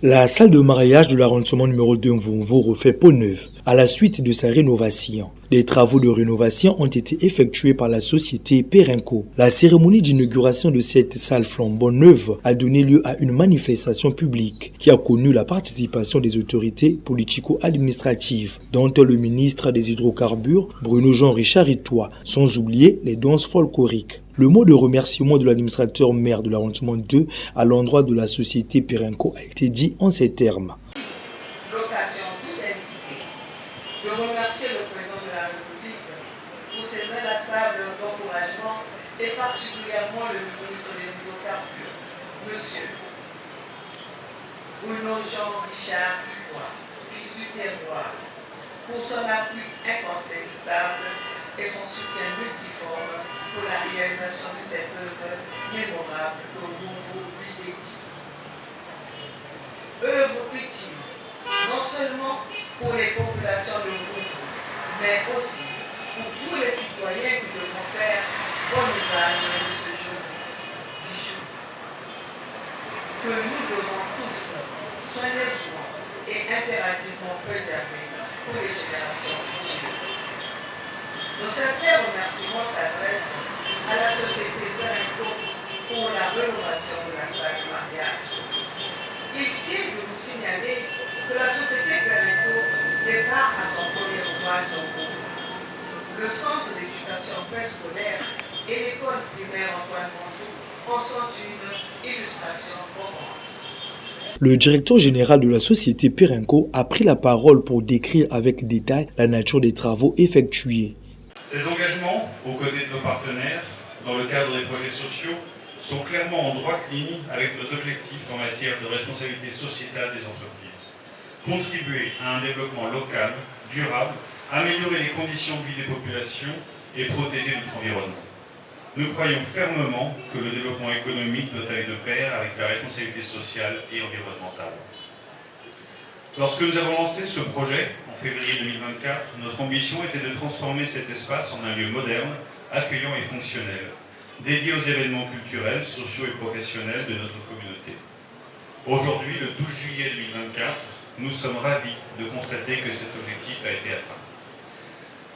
La salle de mariage de l'arrondissement numéro 2 Mvumvu refait peau neuve à la suite de sa rénovation. Les travaux de rénovation ont été effectués par la société Perenco. La cérémonie d'inauguration de cette salle flambant neuve a donné lieu à une manifestation publique qui a connu la participation des autorités politico-administratives, dont le ministre des Hydrocarbures, Bruno Jean-Richard Itoa, sans oublier les danses folkloriques. Le mot de remerciement de l'administrateur maire de l'arrondissement 2 à l'endroit de la société Perenco a été dit en ces termes. L'occasion toute indiquée de remercier le président de la République pour ses inlassables encouragements et particulièrement le ministre des Hydrocarbures, M. Bruno Jean-Richard Itoa, fils du terroir, pour son appui incontestable et son soutien multiforme pour la réalisation de cette œuvre mémorable que vous lui dédiez. Œuvre utile, non seulement pour les populations de Mvumvu, mais aussi pour tous les citoyens qui devront faire bon usage de ce jour bijou que nous devons tous soigneusement et impérativement préserver pour les générations futures. Nos sincères remerciements s'adressent à la société Perenco pour la rénovation de la salle de mariage. Il sied de vous signaler que la société Perenco départ à son premier ouvrage dans Mvumvu. Le centre d'éducation préscolaire et l'école primaire Antoine Mondou en sont une illustration probante. Le directeur général de la société Perenco a pris la parole pour décrire avec détail la nature des travaux effectués. Ces engagements, aux côtés de nos partenaires, dans le cadre des projets sociaux, sont clairement en droite ligne avec nos objectifs en matière de responsabilité sociétale des entreprises. Contribuer à un développement local, durable, améliorer les conditions de vie des populations et protéger notre environnement. Nous croyons fermement que le développement économique doit aller de pair avec la responsabilité sociale et environnementale. Lorsque nous avons lancé ce projet, en février 2024, notre ambition était de transformer cet espace en un lieu moderne, accueillant et fonctionnel, dédié aux événements culturels, sociaux et professionnels de notre communauté. Aujourd'hui, le 12 juillet 2024, nous sommes ravis de constater que cet objectif a été atteint.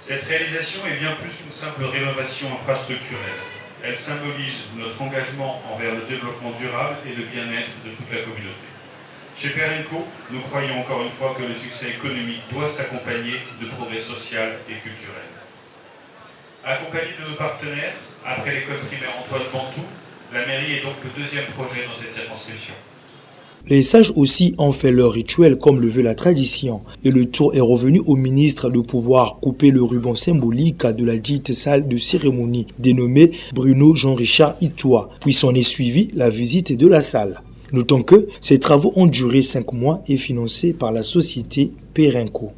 Cette réalisation est bien plus qu'une simple rénovation infrastructurelle. Elle symbolise notre engagement envers le développement durable et le bien-être de toute la communauté. Chez Perenco, nous croyons encore une fois que le succès économique doit s'accompagner de progrès social et culturel. Accompagné de nos partenaires, après l'école primaire Antoine Mondou, la mairie est donc le deuxième projet dans cette circonscription. Les sages aussi ont fait leur rituel comme le veut la tradition et le tour est revenu au ministre de pouvoir couper le ruban symbolique de la dite salle de cérémonie dénommée Bruno Jean-Richard Itoa, puis s'en est suivi la visite de la salle. Notons que ces travaux ont duré 5 mois et financés par la société Perenco.